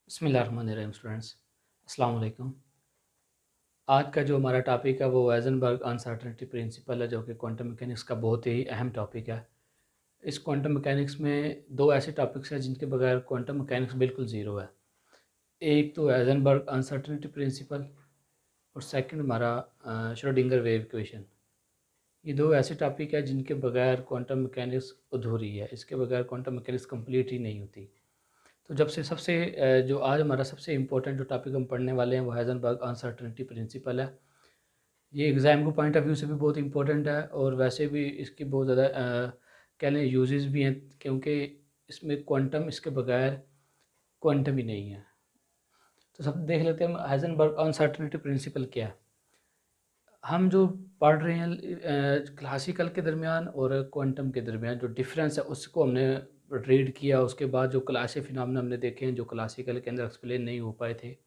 बिस्मिल्लाहिर्रहमानिर्रहीम स्टूडेंट्स, अस्सलाम वालेकुम। आज का जो हमारा टॉपिक है वो वाइज़नबर्ग अनसर्टेनिटी प्रिंसिपल है, जो कि क्वांटम मैकेनिक्स का बहुत ही अहम टॉपिक है। इस क्वांटम मैकेनिक्स में दो ऐसे टॉपिक्स हैं जिनके बगैर क्वांटम मैकेनिक्स बिल्कुल ज़ीरो है। एक तो वाइज़नबर्ग अनसर्टेनिटी प्रिंसिपल और सेकंड हमारा श्रोडिंगर वेव इक्वेशन। ये दो ऐसे टॉपिक है जिनके बगैर क्वांटम मैकेनिक्स अधूरी है। इसके बगैर क्वांटम मैकेनिक्स कंप्लीट ही नहीं होती। तो जब से सबसे जो आज हमारा सबसे इम्पोर्टेंट जो टॉपिक हम पढ़ने वाले हैं वो हाइजेनबर्ग अनसर्टेनिटी प्रिंसिपल है। ये एग्ज़ाम के पॉइंट ऑफ व्यू से भी बहुत इम्पोर्टेंट है और वैसे भी इसकी बहुत ज़्यादा कह लें यूजेस भी हैं, क्योंकि इसमें क्वांटम इसके बगैर क्वांटम ही नहीं है। तो सब देख लेते हैं हाइजेनबर्ग अनसर्टेनिटी प्रिंसिपल क्या है। हम जो पढ़ रहे हैं क्लासिकल के दरमियान और क्वांटम के दरमियान जो डिफरेंस है उसको हमने रीड किया। उसके बाद जो क्लासिक फिनोमेना हमने देखे हैं जो क्लासिकल के अंदर एक्सप्लेन नहीं हो पाए थे,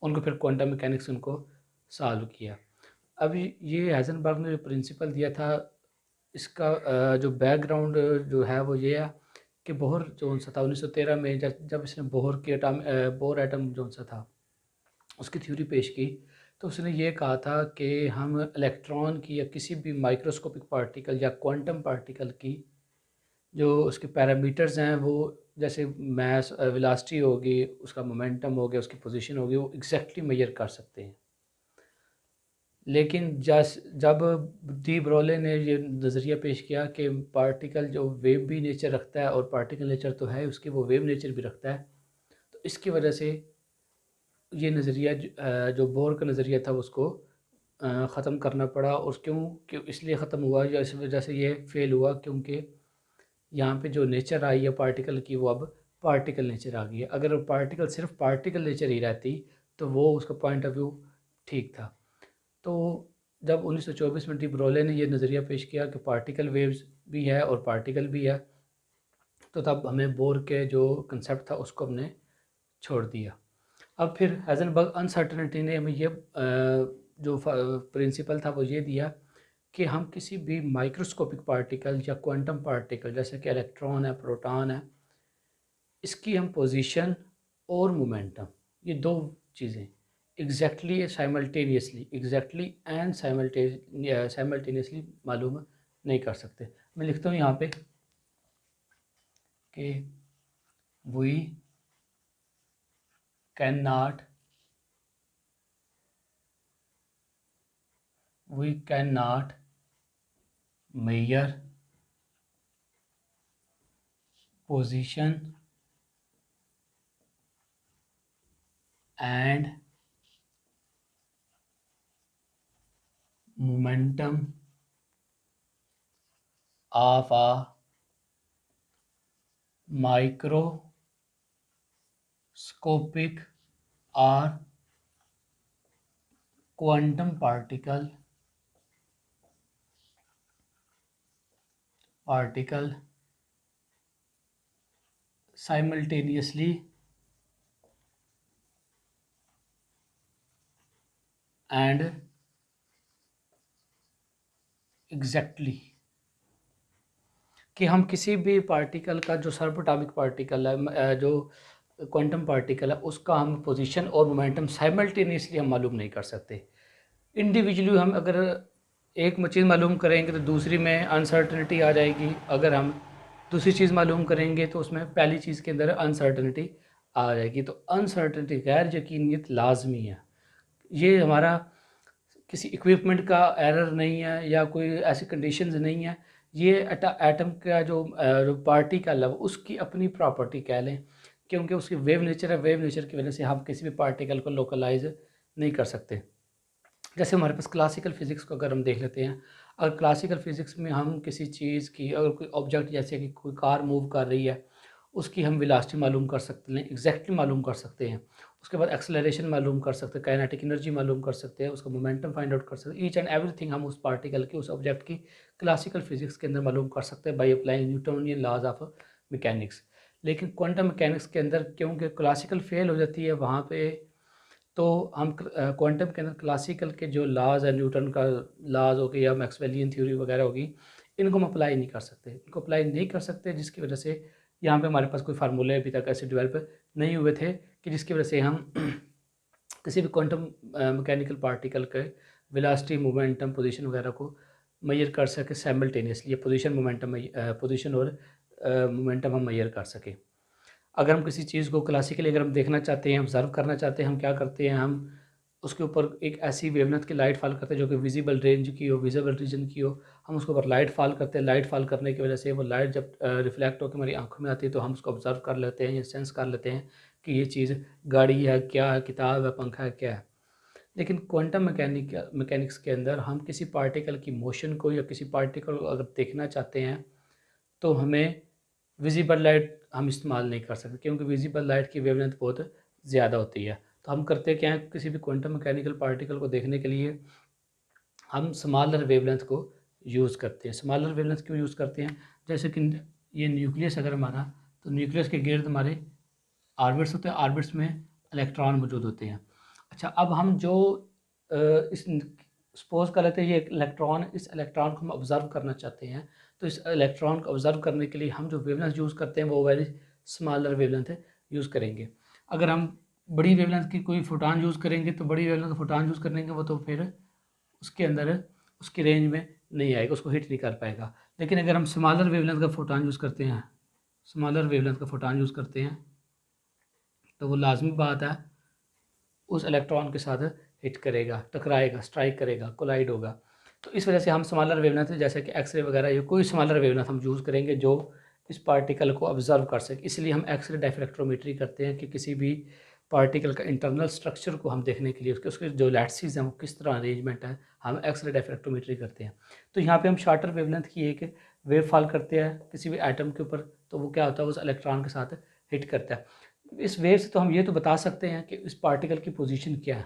उनको फिर क्वांटम मैकेनिक्स उनको सॉल्व किया। अभी ये हाइजेनबर्ग ने जो प्रिंसिपल दिया था, इसका जो बैकग्राउंड जो है वो ये है कि बोहर जो सा था 1913 में जब इसने बोहर की बोहर एटम जो सा था उसकी थ्योरी पेश की, तो उसने ये कहा था कि हम इलेक्ट्रॉन की या किसी भी माइक्रोस्कोपिक पार्टिकल या क्वांटम पार्टिकल की जो उसके पैरामीटर्स हैं, वो जैसे मास वेलोसिटी होगी, उसका मोमेंटम हो गया, उसकी पोजीशन होगी, वो एग्जैक्टली मेजर कर सकते हैं। लेकिन जब डी ब्रोले ने ये नज़रिया पेश किया कि पार्टिकल जो वेव भी नेचर रखता है और पार्टिकल नेचर तो है उसकी, वो वेव नेचर भी रखता है, तो इसकी वजह से ये नज़रिया जो बोर का नज़रिया था उसको ख़त्म करना पड़ा। और क्यों इसलिए ख़त्म हुआ या इस वजह से ये फेल हुआ क्योंकि यहाँ पे जो नेचर आई है पार्टिकल की वो अब पार्टिकल नेचर आ गई है। अगर पार्टिकल सिर्फ पार्टिकल नेचर ही रहती तो वो उसका पॉइंट ऑफ व्यू ठीक था। तो जब 1924 में डी ब्रोले ने ये नज़रिया पेश किया कि पार्टिकल वेव्स भी है और पार्टिकल भी है, तो तब हमें बोर के जो कंसेप्ट था उसको हमने छोड़ दिया। अब फिर हाइजेनबर्ग अनसर्टेनिटी ने हमें ये जो प्रिंसिपल था वो ये दिया कि हम किसी भी माइक्रोस्कोपिक पार्टिकल या क्वांटम पार्टिकल जैसे कि इलेक्ट्रॉन है, प्रोटॉन है, इसकी हम पोजीशन और मोमेंटम, ये दो चीज़ें एग्जैक्टली एंड साइमल्टेनियसली मालूम नहीं कर सकते। मैं लिखता हूँ यहाँ पे कि we can not measure position and momentum of a microscopic or quantum particle simultaneously and exactly, कि हम किसी भी पार्टिकल का जो सबएटॉमिक पार्टिकल है, जो क्वांटम पार्टिकल है, उसका हम पोजीशन और मोमेंटम साइमल्टेनियसली हम मालूम नहीं कर सकते। इंडिविजुअली हम अगर एक चीज़ मालूम करेंगे तो दूसरी में अनसर्टनिटी आ जाएगी, अगर हम दूसरी चीज़ मालूम करेंगे तो उसमें पहली चीज़ के अंदर अनसर्टनिटी आ जाएगी। तो अनसर्टनिटी गैर यकीनियत लाजमी है। ये हमारा किसी इक्विपमेंट का एरर नहीं है या कोई ऐसी कंडीशंस नहीं है। ये एटम का जो पार्टिकल है उसकी अपनी प्रॉपर्टी कह लें, क्योंकि उसकी वेव नेचर है। वेव नेचर की वजह से हम किसी भी पार्टिकल को लोकलाइज नहीं कर सकते। जैसे हमारे पास क्लासिकल फ़िज़िक्स को अगर हम देख लेते हैं, अगर क्लासिकल फ़िज़िक्स में हम किसी चीज़ की, अगर कोई ऑब्जेक्ट जैसे कि कोई कार मूव कर रही है, उसकी हम वेलोसिटी मालूम कर सकते हैं, एग्जैक्टली मालूम कर सकते हैं। उसके बाद एक्सेलरेशन मालूम कर सकते हैं, काइनेटिक एनर्जी मालूम कर सकते हैं, उसका मोमेंटम फाइंड आउट कर सकते हैं। ईच एंड एवरीथिंग हम उस पार्टिकल की, उस ऑब्जेक्ट की क्लासिकल फ़िज़िक्स के अंदर मालूम कर सकते हैं by applying Newtonian laws of mechanics. लेकिन क्वांटम मैकेनिक्स के अंदर क्योंकि क्लासिकल फेल हो जाती है वहाँ पे, तो हम क्वांटम के अंदर क्लासिकल के जो लॉज है, न्यूटन का लॉज हो गया या मैक्सवेलियन थ्योरी वगैरह होगी, इनको हम अप्लाई नहीं कर सकते, जिसकी वजह से यहाँ पे हमारे पास कोई फार्मूले अभी तक ऐसे डेवलप नहीं हुए थे कि जिसकी वजह से हम किसी भी क्वांटम मैकेनिकल पार्टिकल के वेलोसिटी, मोमेंटम, पोजीशन वगैरह को मेजर कर सके साइमल्टेनियसली। पोजीशन मोमेंटम पोजीशन और मोमेंटम हम मेजर कर सकें। अगर हम किसी चीज़ को क्लासिकली अगर हम देखना चाहते हैं, ऑब्जर्व करना चाहते हैं, हम क्या करते हैं, हम उसके ऊपर एक ऐसी वेवलेंथ की लाइट फॉल करते हैं जो कि विजिबल रेंज की हो, विजिबल रीजन की हो। हम उसके ऊपर लाइट फॉल करते हैं। लाइट फॉल करने की वजह से वो लाइट जब रिफ्लेक्ट होकर हमारी आंखों में आती है तो हम उसको ऑब्जर्व कर लेते हैं या सेंस कर लेते हैं कि ये चीज़ गाड़ी है, क्या है, किताब है, पंखा है, क्या है। लेकिन क्वांटम मैकेनिक्स के अंदर हम किसी पार्टिकल की मोशन को या किसी पार्टिकल को अगर देखना चाहते हैं तो हमें विजिबल लाइट हम इस्तेमाल नहीं कर सकते, क्योंकि विजिबल लाइट की वेवलेंथ बहुत ज़्यादा होती है। तो हम करते क्या हैं, किसी भी क्वांटम मैकेनिकल पार्टिकल को देखने के लिए हम स्मॉलर वेवलेंथ को यूज़ करते हैं। स्मॉलर वेवलेंथ क्यों यूज़ करते हैं? जैसे कि ये न्यूक्लियस अगर हमारा, तो न्यूक्लियस के गिर्द हमारे ऑर्बिट्स होते हैं, ऑर्बिट्स में इलेक्ट्रॉन मौजूद होते हैं। अच्छा, अब हम जो इस सपोज कर लेते हैं ये इलेक्ट्रॉन, इस इलेक्ट्रॉन को हम ऑब्जर्व करना चाहते हैं, तो इस इलेक्ट्रॉन को ऑब्जर्व करने के लिए हम जो वेवलेंथ यूज़ करते हैं वो वेरी स्मॉलर वेवलेंथ यूज़ करेंगे। अगर हम बड़ी वेवलेंथ की कोई फोटॉन यूज़ करेंगे तो बड़ी वेवलेंथ का फोटॉन यूज़ करेंगे वो तो फिर उसके अंदर उसकी रेंज में नहीं आएगा, उसको हिट नहीं कर पाएगा। लेकिन अगर हम स्मॉलर वेवलेंथ का फोटॉन यूज़ करते हैं, स्मॉलर वेवलेंथ का फोटॉन यूज़ करते हैं तो वो लाजमी बात है उस इलेक्ट्रॉन के साथ हिट करेगा, टकराएगा, स्ट्राइक करेगा, कोलाइड होगा। तो इस वजह से हम स्मॉलर वेवलेंथ जैसे कि एक्सरे वगैरह या कोई स्मॉलर वेवलेंथ हम यूज़ करेंगे जो इस पार्टिकल को ऑब्जर्व कर सके। इसलिए हम एक्सरे डायफ्रैक्टोमेट्री करते हैं कि किसी भी पार्टिकल का इंटरनल स्ट्रक्चर को हम देखने के लिए उसके जो लैटिसेस हैं वो किस तरह अरेंजमेंट है, हम एक्सरे डायफ्रैक्टोमेट्री करते हैं। तो यहाँ पे हम शॉर्टर वेवलेंथ की एक वेव फॉल करते हैं किसी भी एटम के ऊपर, तो वो क्या होता है, उस इलेक्ट्रॉन के साथ हिट करता है। इस वेव से तो हम ये तो बता सकते हैं कि इस पार्टिकल की पोजीशन क्या है,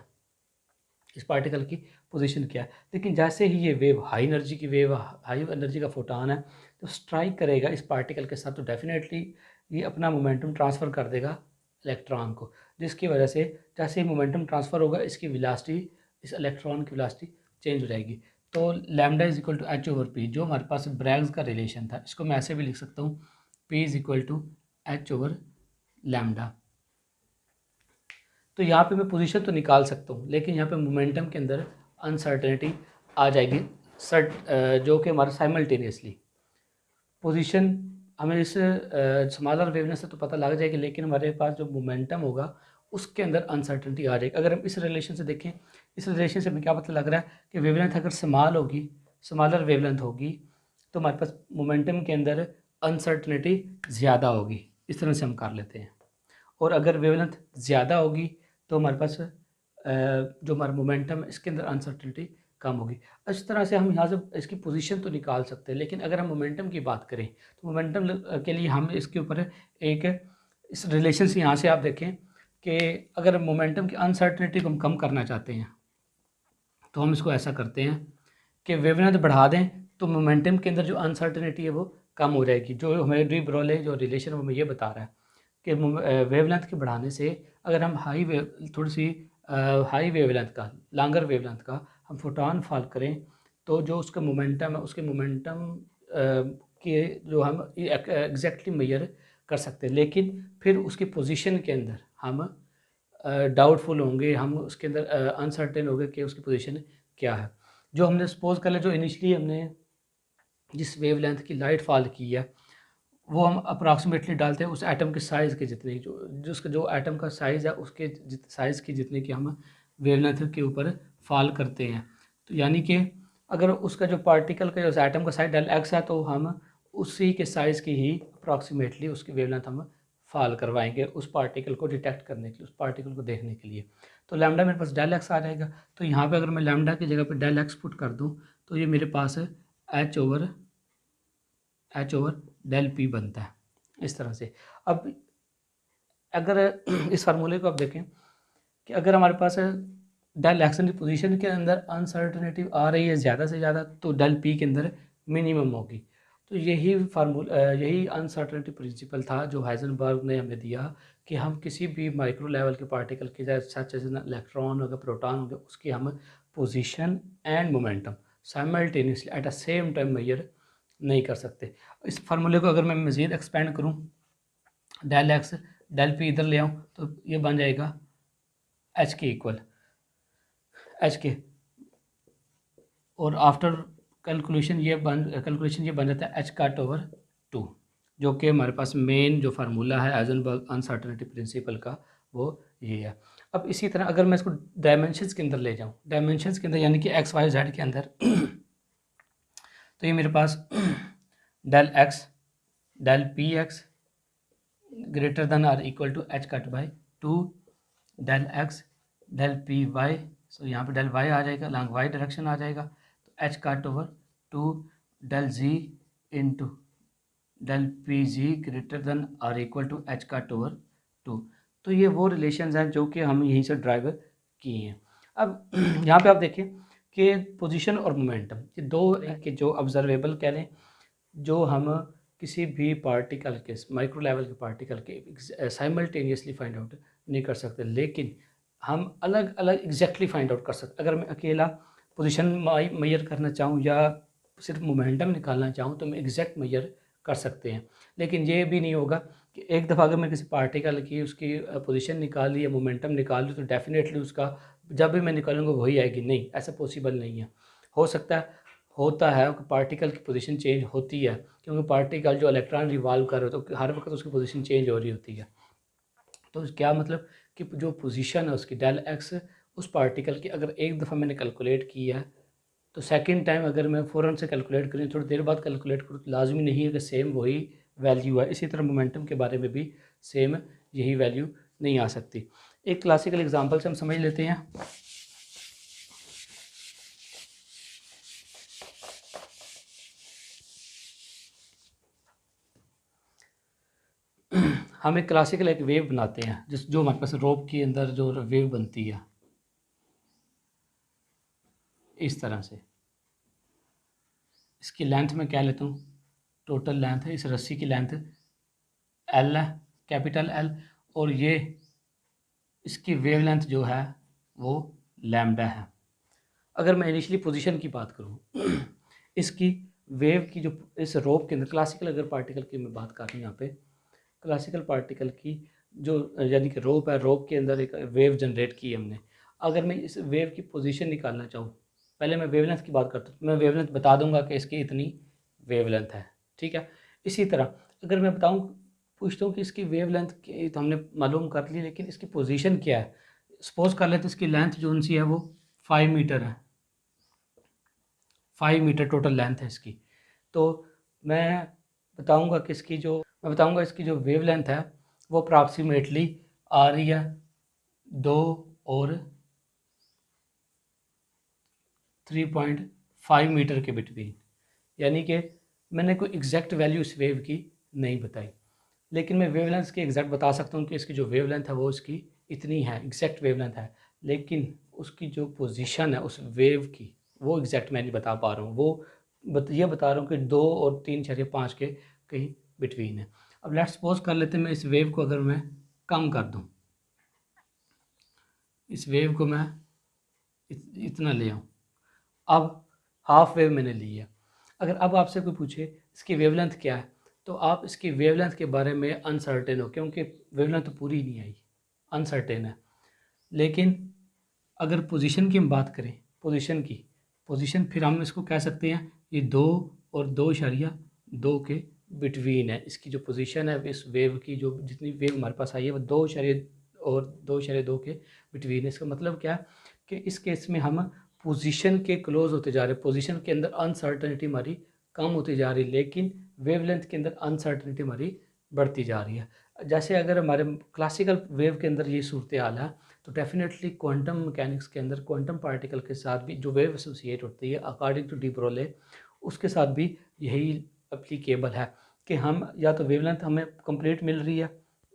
इस पार्टिकल की पोजीशन क्या है। लेकिन जैसे ही ये वेव हाई एनर्जी की वेव, हाई एनर्जी का फोटॉन है, तो स्ट्राइक करेगा इस पार्टिकल के साथ, तो डेफिनेटली ये अपना मोमेंटम ट्रांसफ़र कर देगा इलेक्ट्रॉन को, जिसकी वजह से जैसे ही मोमेंटम ट्रांसफ़र होगा इसकी वेलोसिटी, इस इलेक्ट्रॉन की वेलोसिटी चेंज हो जाएगी। तो lambda is equal to h over p, जो हमारे पास ब्रैग्स का रिलेशन था, इसको मैं ऐसे भी लिख सकता हूँ, p is equal to h over lambda. तो यहाँ पे मैं पोजीशन तो निकाल सकता हूँ, लेकिन यहाँ पे मोमेंटम के अंदर अनसर्टेनिटी आ जाएगी, जो कि हमारा साइमल्टेनियसली पोजीशन हमें इस स्मॉलर वेवनेस से तो पता लग जाएगी, लेकिन हमारे पास जो मोमेंटम होगा उसके अंदर अनसर्टेनिटी आ जाएगी। अगर हम इस रिलेशन से देखें, इस रिलेशन से हमें क्या पता लग रहा है कि वेवलेंथ अगर स्मॉल होगी, स्मॉलर वेवलेंथ होगी, तो हमारे पास मोमेंटम के अंदर अनसर्टेनिटी ज़्यादा होगी। इस तरह से हम कर लेते हैं। और अगर वेवलेंथ ज़्यादा होगी तो हमारे पास जो हमारा मोमेंटम है इसके अंदर अनसर्टेनिटी कम होगी। इस तरह से हम यहाँ से इसकी पोजीशन तो निकाल सकते हैं, लेकिन अगर हम मोमेंटम की बात करें तो मोमेंटम के लिए हम इसके ऊपर एक इस रिलेशन से यहाँ से आप देखें कि अगर मोमेंटम की अनसर्टेनिटी को हम कम करना चाहते हैं तो हम इसको ऐसा करते हैं कि वेवलेंथ बढ़ा दें तो मोमेंटम के अंदर जो अनसर्टेनिटी है वो कम हो जाएगी। जो हमें डी ब्रोले जो रिलेशन है वो हमें ये बता रहा है कि वेवलेंथ के बढ़ाने से अगर हम थोड़ी सी हाई वेवलेंथ का, लॉन्गर वेवलेंथ का हम फोटॉन फॉल करें तो जो उसका मोमेंटम है उसके मोमेंटम के जो हम एग्जैक्टली मेजर कर सकते हैं, लेकिन फिर उसकी पोजीशन के अंदर हम डाउटफुल होंगे, हम उसके अंदर अनसर्टेन होंगे कि उसकी पोजीशन क्या है। जो हमने सपोज कर लिया, जो इनिशियली हमने जिस वेवलेंथ की लाइट फॉल की है वो हम अप्रॉक्सीमेटली डालते हैं उस एटम के साइज़ के जितने, जो उसका जो एटम का साइज़ है उसके साइज़ की जितने की हम वेवलेंथ के ऊपर फॉल करते हैं। तो यानी कि अगर उसका जो पार्टिकल का जो एटम का साइज डेल एक्स है तो हम उसी के साइज़ की ही अप्रॉक्सीमेटली उसकी वेवलेंथ हम फॉल करवाएंगे उस पार्टिकल को डिटेक्ट करने के लिए, उस पार्टिकल को देखने के लिए। तो लैम्डा मेरे पास डेल एक्स आ जाएगा। तो यहाँ पे अगर मैं लैम्डा की जगह पे डेल एक्स पुट कर दूँ तो ये मेरे पास एच ओवर डेल पी बनता है इस तरह से। अब अगर इस फार्मूले को आप देखें कि अगर हमारे पास डेल एक्स की पोजीशन के अंदर अनसर्टेनिटी आ रही है ज़्यादा से ज़्यादा तो डेल पी के अंदर मिनिमम होगी। तो यही अनसर्टेनिटी प्रिंसिपल था जो हाइजेनबर्ग ने हमें दिया कि हम किसी भी माइक्रो लेवल के पार्टिकल के सच एज इलेक्ट्रॉन होगा, प्रोटॉन होगा, उसकी हम position and momentum simultaneously at a same time measure नहीं कर सकते। इस फार्मूले को अगर मैं मज़ीद एक्सपेंड करूँ डेल एक्स डेल पी इधर ले आऊँ तो ये बन जाएगा एच के इक्वल एच के, और आफ्टर कैलकुलेशन ये बन जाता है एच काट ओवर टू, जो कि हमारे पास मेन जो फार्मूला है हाइजेनबर्ग अनसर्टेनिटी प्रिंसिपल का वो ये है। अब इसी तरह अगर मैं इसको डायमेंशंस के अंदर ले जाऊँ, डायमेंशंस के अंदर यानी कि एक्स वाई जेड के अंदर तो ये मेरे पास del x del p x greater than or equal to h cut by two del x del p y, so यहाँ पे डेल वाई आ जाएगा, लॉन्ग वाई डायरेक्शन आ जाएगा, तो h cut over two del ji into del p g greater than or equal to h cut over two. तो ये वो relations हैं जो कि हम यहीं से ड्राइव किए हैं। अब यहाँ पे आप देखिए कि पोजीशन और मोमेंटम ये दो के जो ऑब्जर्वेबल कह लें, जो हम किसी भी पार्टिकल के माइक्रो लेवल के पार्टिकल के साइमल्टेनियसली फाइंड आउट नहीं कर सकते, लेकिन हम अलग अलग एग्जैक्टली फाइंड आउट कर सकते। अगर मैं अकेला पोजीशन मैयर करना चाहूँ या सिर्फ मोमेंटम निकालना चाहूँ तो मैं एग्जैक्ट मैयर कर सकते हैं, लेकिन ये भी नहीं होगा कि एक दफ़ा अगर मैं किसी पार्टिकल की उसकी पोजीशन निकाल ली या मोमेंटम निकाल ली तो डेफिनेटली उसका जब भी मैं निकालूंगा वही आएगी, नहीं, ऐसा पॉसिबल नहीं है। हो सकता है, होता है कि पार्टिकल की पोजीशन चेंज होती है, क्योंकि पार्टिकल जो इलेक्ट्रॉन रिवॉल्व कर रहे हो तो हर वक्त उसकी पोजीशन चेंज हो रही होती है। तो क्या मतलब कि जो पोजीशन है उसकी डेल एक्स उस पार्टिकल की अगर एक दफ़ा मैंने कैलकुलेट की है तो सेकंड टाइम अगर मैं फ़ौरन से कैलकुलेट करूँ थोड़ी देर बाद कैलकुलेट करूँ तो लाजमी नहीं है कि सेम वही वैल्यू है। इसी तरह मोमेंटम के बारे में भी सेम यही वैल्यू नहीं आ सकती। एक क्लासिकल एग्जांपल से हम समझ लेते हैं। हम एक क्लासिकल एक वेव बनाते हैं जो हमारे पास रोप के अंदर जो वेव बनती है इस तरह से। इसकी लेंथ मैं क्या लेता हूँ, टोटल लेंथ है, इस रस्सी की लेंथ एल है, कैपिटल एल, और ये इसकी वेवलेंथ जो है वो लैम्डा है। अगर मैं इनिशियली पोजीशन की बात करूँ इसकी वेव की जो इस रोप के अंदर क्लासिकल अगर पार्टिकल की मैं बात कर रही हूँ यहाँ पे, क्लासिकल पार्टिकल की जो यानी कि रोप है, रोप के अंदर एक वेव जनरेट की है हमने। अगर मैं इस वेव की पोजीशन निकालना चाहूँ, पहले मैं वेवलेंथ की बात करता हूँ, मैं वेवलेंथ बता दूंगा कि इसकी इतनी वेवलेंथ है, ठीक है। इसी तरह अगर मैं बताऊँ पूछता हूँ कि इसकी वेवलेंथ की तो हमने मालूम कर ली, लेकिन इसकी पोजीशन क्या है, सपोज कर लेते इसकी लेंथ जो सी है वो 5 मीटर है, 5 मीटर टोटल लेंथ है इसकी। तो मैं बताऊंगा कि इसकी जो वेवलेंथ है वो अप्रॉक्सीमेटली आ रही है 2 और 3.5 मीटर के बिटवीन, यानी कि मैंने कोई एग्जैक्ट वैल्यू इस वेव की नहीं बताई, लेकिन मैं वेवलेंथ की एग्जैक्ट बता सकता हूँ कि इसकी जो वेवलेंथ है वो इसकी इतनी है, एग्जैक्ट वेवलेंथ है, लेकिन उसकी जो पोजीशन है उस वेव की वो एग्जैक्ट मैं नहीं बता पा रहा हूँ। वो ये बता रहा हूँ कि 2 और 3.5 के कहीं बिटवीन है। अब लेट्स सपोज कर लेते हैं मैं इस वेव को अगर मैं कम कर दूँ, इस वेव को मैं इतना ले आऊँ, अब हाफ वेव मैंने ली है। अगर अब आपसे कोई पूछे इसकी वेवलेंथ क्या है तो आप इसकी वेवलेंथ के बारे में अनसर्टेन हो, क्योंकि वेवलेंथ तो पूरी नहीं आई, अनसर्टेन है। लेकिन अगर पोजीशन की हम बात करें, पोजीशन फिर हम इसको कह सकते हैं ये 2 और 2.2 के बिटवीन है। इसकी जो पोजीशन है इस वेव की, जो जितनी वेव हमारे पास आई है वो 2.2 के बिटवीन है। इसका मतलब क्या है कि इस केस में हम पोजीशन के क्लोज होते जा रहे हैं, पोजीशन के अंदर अनसर्टनिटी हमारी कम होती जा रही है, लेकिन वेवलेंथ के अंदर अनसर्टनिटी हमारी बढ़ती जा रही है। जैसे अगर हमारे क्लासिकल वेव के अंदर ये सूरत हाल है तो डेफिनेटली क्वांटम मैकेनिक्स के अंदर क्वांटम पार्टिकल के साथ भी जो वेव एसोसिएट होती है अकॉर्डिंग टू डी ब्रोले, उसके साथ भी यही अप्लीकेबल है कि हम या तो वेवलेंथ हमें कंप्लीट मिल रही है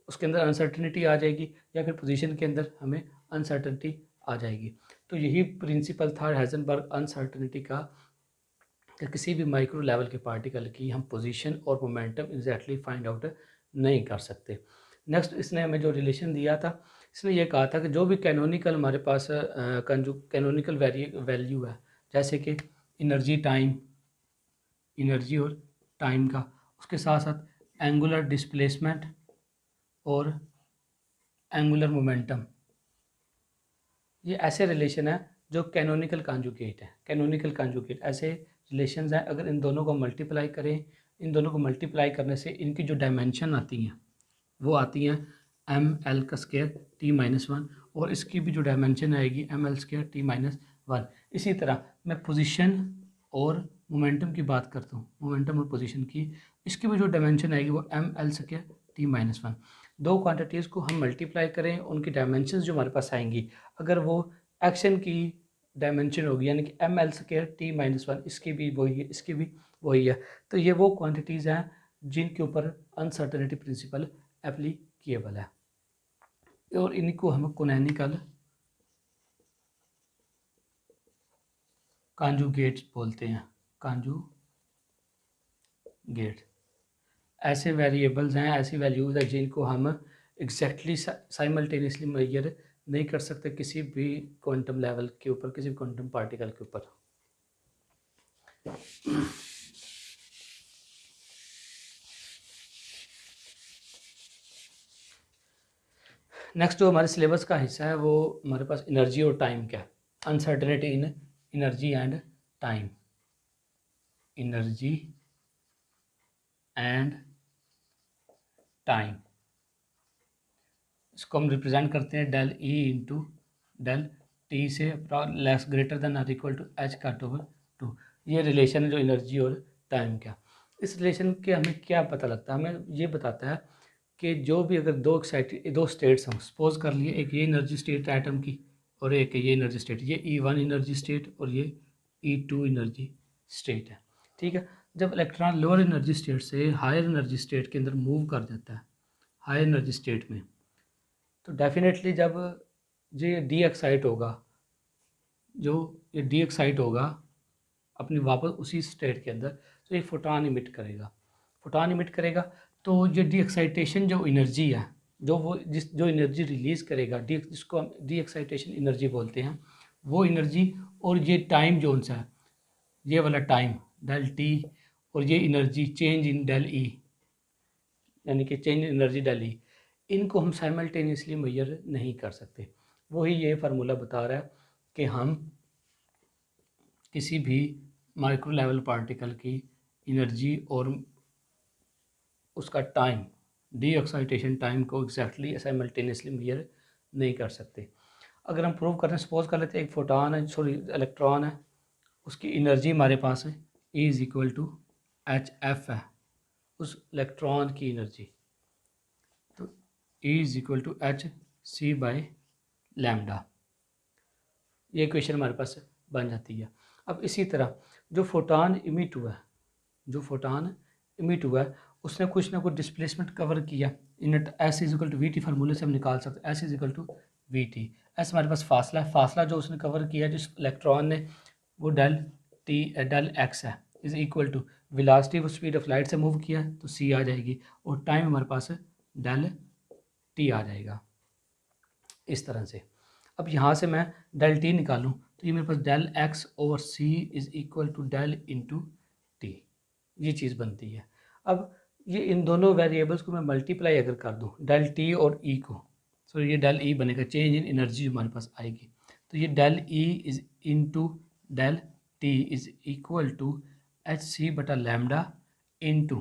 उसके अंदर अनसर्टनिटी आ जाएगी, या फिर पोजीशन के अंदर हमें अनसर्टनिटी आ जाएगी। तो यही प्रिंसिपल था हाइजेनबर्ग अनसर्टनिटी का कि किसी भी माइक्रो लेवल के पार्टिकल की हम पोजीशन और मोमेंटम एग्जैक्टली फाइंड आउट नहीं कर सकते। नेक्स्ट इसने हमें जो रिलेशन दिया था, इसने ये कहा था कि जो भी कैनोनिकल हमारे पास कैनोनिकल वैल्यू है, जैसे कि एनर्जी और टाइम का, उसके साथ साथ एंगुलर डिस्प्लेसमेंट और एंगुलर मोमेंटम, ये ऐसे रिलेशन है जो कैनोनिकल कॉन्जुगेट है। कैनोनिकल कॉन्जुगेट ऐसे रिलेशंस हैं, अगर इन दोनों को मल्टीप्लाई करें, इन दोनों को मल्टीप्लाई करने से इनकी जो डायमेंशन आती हैं वो आती हैं एम एल का स्केयर टी माइनस वन, और इसकी भी जो डायमेंशन आएगी M L square T minus one. इसी तरह मैं पोजीशन और मोमेंटम की बात करता हूँ, मोमेंटम और पोजीशन की, इसकी भी जो डायमेंशन आएगी वो M L square T minus one. दो क्वांटिटीज़ को हम मल्टीप्लाई करें, उनकी डायमेंशंस जो हमारे पास आएंगी, अगर वो एक्शन की डायमेंशन होगी यानी कि M L square T minus one, इसकी भी वही है, इसकी भी वही है, तो ये वो क्वांटिटीज़ हैं जिनके ऊपर अनसर्टेनिटी प्रिंसिपल एप्लीकेबल है, और इनको हम कोनैनिकल कॉन्जुगेट्स बोलते हैं। कॉन्जुगेट ऐसे वेरिएबल्स हैं, ऐसी वैल्यूज़ हैं जिनको हम एग्जैक्टली साइमल्टेनियसली मेजर नहीं कर सकते किसी भी क्वांटम लेवल के ऊपर, किसी भी क्वांटम पार्टिकल के ऊपर। नेक्स्ट जो हमारे सिलेबस का हिस्सा है वो हमारे पास एनर्जी और टाइम का है। Uncertainty in energy and time, energy and time, इसको हम रिप्रेजेंट करते हैं del E into del T से लेस ग्रेटर देन और equal to h cut over two. ये रिलेशन है जो एनर्जी और टाइम का। इस रिलेशन के हमें क्या पता लगता है, हमें ये बताता है कि जो भी अगर दो स्टेट्स हों, सपोज कर लिए एक ये एनर्जी स्टेट है एटम की और एक ये एनर्जी स्टेट, ये E1 एनर्जी स्टेट और ये E2 एनर्जी स्टेट है, ठीक है। जब इलेक्ट्रॉन लोअर एनर्जी स्टेट से हायर एनर्जी स्टेट के अंदर मूव कर जाता है, हायर एनर्जी स्टेट में, तो डेफिनेटली जब ये डी एक्साइट होगा, जो ये डी एक्साइट होगा अपनी वापस उसी स्टेट के अंदर, तो ये फोटॉन इमिट करेगा। फोटॉन इमिट करेगा तो ये डी एक्साइटेशन जो एनर्जी है, जो एनर्जी रिलीज़ करेगा, जिसको हम डी एक्साइटेशन एनर्जी बोलते हैं, वो एनर्जी और ये टाइम जोन सा है, ये वाला टाइम डेल टी और ये energy change in del E, यानी कि change in energy del E, इनको हम साइमल्टेनियसली मेजर नहीं कर सकते। वही ये फार्मूला बता रहा है कि हम किसी भी माइक्रो लेवल पार्टिकल की एनर्जी और उसका टाइम, डी एक्साइटेशन टाइम को एग्जैक्टली साइमल्टेनियसली मेजर नहीं कर सकते। अगर हम प्रूव करें, सपोज कर लेते हैं एक फोटॉन है, सॉरी इलेक्ट्रॉन है, उसकी एनर्जी हमारे पास है E is equal to h f है, उस इलेक्ट्रॉन की एनर्जी, तो E is equal to h c by lambda, ये इक्वेशन हमारे पास बन जाती है। अब इसी तरह जो फोटॉन इमिट हुआ है, जो फोटॉन इमिट हुआ है उसने कुछ ना कुछ डिस्प्लेसमेंट कवर किया, in s is equal to v t फार्मूले से हम निकाल सकते हैं, s is equal to v t. S हमारे पास फासला है, फासला जो उसने कवर किया जिस इलेक्ट्रॉन ने, वो डेल एक्स है, इज इक्वल टू वेलोसिटी, वो स्पीड ऑफ लाइट से मूव किया तो सी आ जाएगी, और टाइम हमारे पास डेल टी आ जाएगा इस तरह से। अब यहाँ से मैं डेल टी निकालूँ तो ये मेरे पास del x over c is equal to del into t, ये चीज़ बनती है। अब ये इन दोनों वेरिएबल्स को मैं मल्टीप्लाई अगर कर दूँ, डेल टी और ई को, सो ये डेल ई बनेगा, चेंज इन एनर्जी हमारे पास आएगी, तो ये del E is into del t is equal to h c बटा lambda into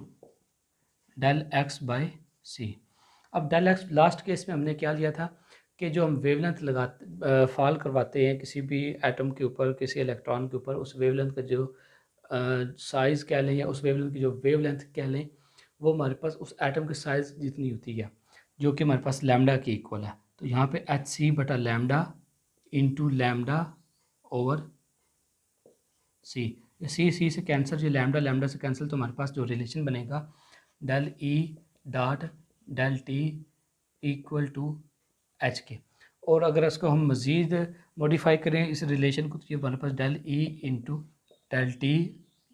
del x by c. अब डेल एक्स लास्ट केस में हमने क्या लिया था कि जो हम वेवलेंथ लगाते फॉल करवाते हैं किसी भी एटम के ऊपर, किसी इलेक्ट्रॉन के ऊपर, उस वेवलेंथ का जो साइज़ कह लें या उस वेवलेंथ की जो वेवलेंथ कह लें, वो हमारे पास उस एटम के साइज़ जितनी होती है, जो कि हमारे पास लैम्डा की इक्वल है। तो यहाँ पे एच सी बटा लैम्डा इंटू लैम्डा ओवर सी, सी से कैंसिल, जो लैम्डा लैम्डा से कैंसिल, तो हमारे पास जो रिलेशन बनेगा del E dot del T equal to h के। और अगर इसको हम मज़ीद मॉडिफाई करें इस रिलेशन को, तो ये हमारे पास del E into del t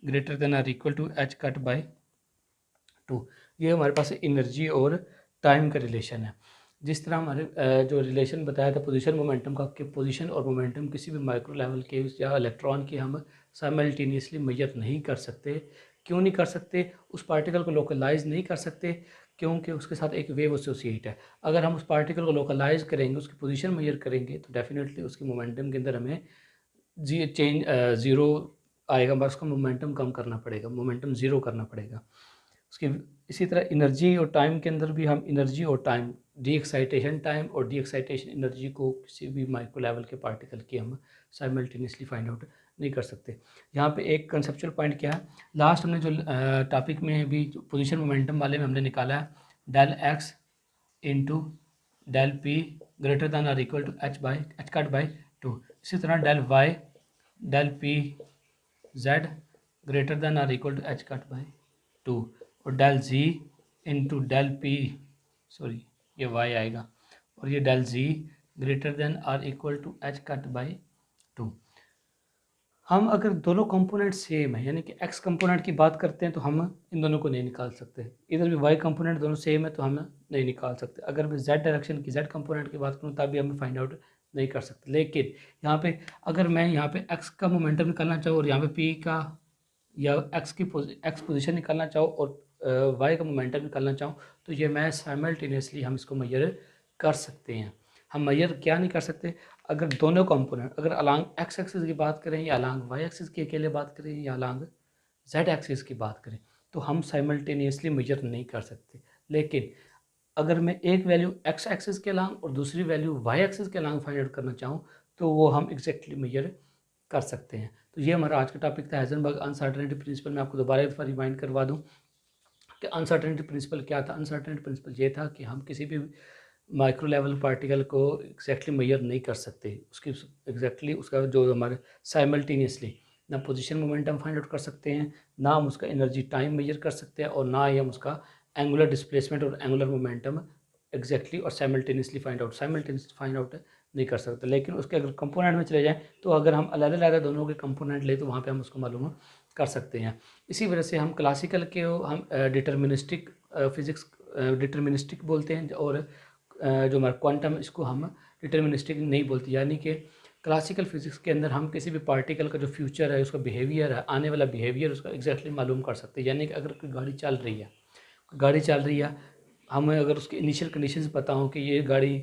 greater than or equal to h cut by two, ये हमारे पास एनर्जी और टाइम का रिलेशन है। जिस तरह हमारे जो रिलेशन बताया था पोजीशन मोमेंटम का, कि पोजीशन और मोमेंटम किसी भी माइक्रो लेवल के या इलेक्ट्रॉन के हम साइमल्टेनियसली मेजर नहीं कर सकते, क्यों नहीं कर सकते? उस पार्टिकल को लोकलाइज़ नहीं कर सकते क्योंकि उसके साथ एक वेव एसोसिएट है। अगर हम उस पार्टिकल को लोकलाइज़ करेंगे, उसकी पोजीशन मेजर करेंगे, तो डेफिनेटली उसकी मोमेंटम के अंदर हमें ज़ीरो आएगा, बस उसका मोमेंटम कम करना पड़ेगा, मोमेंटम ज़ीरो करना पड़ेगा। उसकी इसी तरह एनर्जी और टाइम के अंदर भी हम एनर्जी और टाइम, डी एक्साइटेशन टाइम और डी एक्साइटेशन एनर्जी को किसी भी माइक्रो लेवल के पार्टिकल की हम साइमल्टेनियसली फाइंड आउट नहीं कर सकते। यहाँ पे एक कंसेप्चुअल पॉइंट क्या है, लास्ट हमने जो टॉपिक में भी पोजीशन मोमेंटम वाले में हमने निकाला है del x into del p greater than or equal to h cut by two. इसी तरह del y del p z greater than or equal to h cut by two, और डेल जी into del p, sorry ये y आएगा, और ये del z greater than or equal to h cut by two. हम अगर दोनों component same है, यानी कि एक्स कंपोनेंट की बात करते हैं, तो हम इन दोनों को नहीं निकाल सकते। इधर भी वाई कंपोनेंट दोनों सेम है तो हम नहीं निकाल सकते। अगर मैं जेड डायरेक्शन की जेड कंपोनेंट की बात करूँ तब भी हम फाइंड आउट नहीं कर सकते। लेकिन यहाँ पे अगर मैं यहाँ पे एक्स का मोमेंटम निकालना चाहूँ और यहाँ पे पी का या एक्स पोजीशन निकालना चाहूँ और वाई का मोमेंटम निकालना चाहूँ, तो ये मैं साइमल्टेनियसली हम इसको मेजर कर सकते हैं। हम मेजर क्या नहीं कर सकते? अगर दोनों कंपोनेंट, अगर अलांग एक्स एक्सिस की बात करें या अलांग वाई एक्सिस की अकेले बात करें या अलांग जेड एक्सिस की बात करें, तो हम साइमल्टेनियसली मेजर नहीं कर सकते। लेकिन अगर मैं एक वैल्यू एक्स एक्सिस के अलांग और दूसरी वैल्यू वाई एक्सिस के अलांग फाइंड आउट करना चाहूँ, तो वो हम एग्जैक्टली मेजर कर सकते हैं। तो ये हमारा आज का टॉपिक था, हाइजेनबर्ग अनसर्टेनिटी प्रिंसिपल। मैं आपको दोबारा एक बार रिमाइंड करवा दूँ कि अनसर्टेनिटी प्रिंसिपल क्या था। अनसर्टेनिटी प्रिंसिपल ये था कि हम किसी भी माइक्रो लेवल पार्टिकल को एग्जैक्टली मेजर नहीं कर सकते, उसकी एग्जैक्टली उसका जो हमारे साइमल्टेनियसली ना पोजीशन मोमेंटम फाइंड आउट कर सकते हैं, ना हम उसका एनर्जी टाइम मेजर कर सकते हैं, और ना ही हम उसका एंगुलर डिस्प्लेसमेंट और एंगुलर मोमेंटम एग्जैक्टली और साइमल्टेनियसली फाइंड आउट नहीं कर सकते। लेकिन उसके अगर कंपोनेंट में चले जाएँ, तो अगर हम अलग अलग दोनों के कंपोनेंट ले, तो वहाँ पर हम उसको मालूम कर सकते हैं। इसी वजह से हम क्लासिकल के हम डिटर्मिनिस्टिक फिज़िक्स डिटर्मिनिस्टिक बोलते हैं, और जो हमारा क्वांटम, इसको हम डिटर्मिनिस्टिक नहीं बोलते। यानी कि क्लासिकल फिजिक्स के अंदर हम किसी भी पार्टिकल का जो फ्यूचर है, उसका बिहेवियर है, आने वाला बिहेवियर उसका एग्जैक्टली मालूम कर सकते हैं। यानी कि अगर कोई गाड़ी चल रही है, हमें अगर उसकी इनिशियल कंडीशंस पता हो कि ये गाड़ी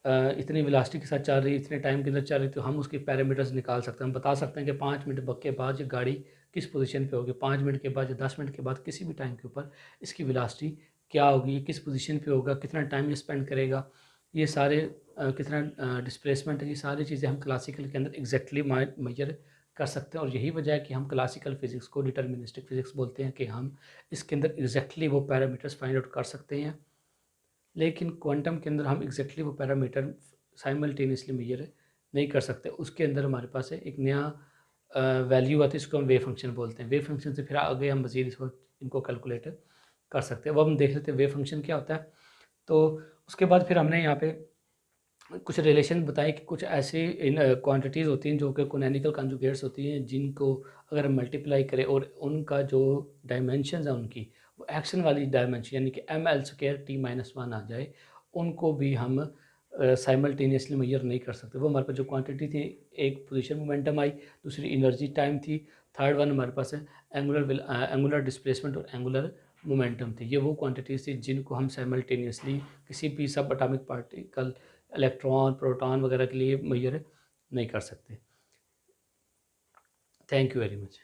इतनी वेलोसिटी के साथ चल रही है, इतने टाइम के अंदर चल रही है, तो हम उसके पैरामीटर्स निकाल सकते हैं। हम बता सकते हैं कि 5 मिनट के बाद ये गाड़ी किस पोजीशन पे होगी, 5 मिनट के बाद या 10 मिनट के बाद किसी भी टाइम के ऊपर इसकी वेलोसिटी क्या होगी, किस पोजीशन पे होगा, कितना टाइम ये स्पेंड करेगा, ये सारे कितना डिस्प्लेसमेंट है, ये सारी चीज़ें हम क्लासिकल के अंदर एग्जैक्टली मेजर कर सकते हैं। और यही वजह है कि हम क्लासिकल फिजिक्स को डिटर्मिनिस्टिक फिजिक्स बोलते हैं, कि हम इसके अंदर एग्जैक्टली वो पैरामीटर्स फाइंड आउट कर सकते हैं। लेकिन क्वांटम के अंदर हम एग्जैक्टली वो पैरामीटर साइमल्टेनियसली मेजर नहीं कर सकते। उसके अंदर हमारे पास है एक नया वैल्यू आती है, इसको हम वेव फंक्शन बोलते हैं। वेव फंक्शन से फिर आगे हम मज़ीद इनको कैलकुलेट कर सकते हैं। अब हम देख लेते हैं वेव फंक्शन क्या होता है। तो उसके बाद फिर हमने यहाँ पे कुछ रिलेशन बताए कि कुछ ऐसी इन क्वांटिटीज़ होती हैं जो कि कोनैनिकल कंजुगेट्स होती हैं, जिनको अगर हम मल्टीप्लाई करें और उनका जो डायमेंशन है उनकी, वो एक्शन वाली डायमेंशन यानी कि ml² t-1 आ जाए, उनको भी हम साइमल्टेनियसली मेजर नहीं कर सकते। वो हमारे पास जो क्वांटिटी थी, एक पोजीशन मोमेंटम आई, दूसरी एनर्जी टाइम थी, थर्ड वन हमारे पास है एंगुलर डिस्प्लेसमेंट और एंगुलर मोमेंटम थी। ये वो क्वांटिटीज़ थी जिनको हम साइमल्टेनियसली किसी भी सब एटॉमिक पार्टिकल, इलेक्ट्रॉन, प्रोटॉन वगैरह के लिए मेजर नहीं कर सकते। Thank you very much.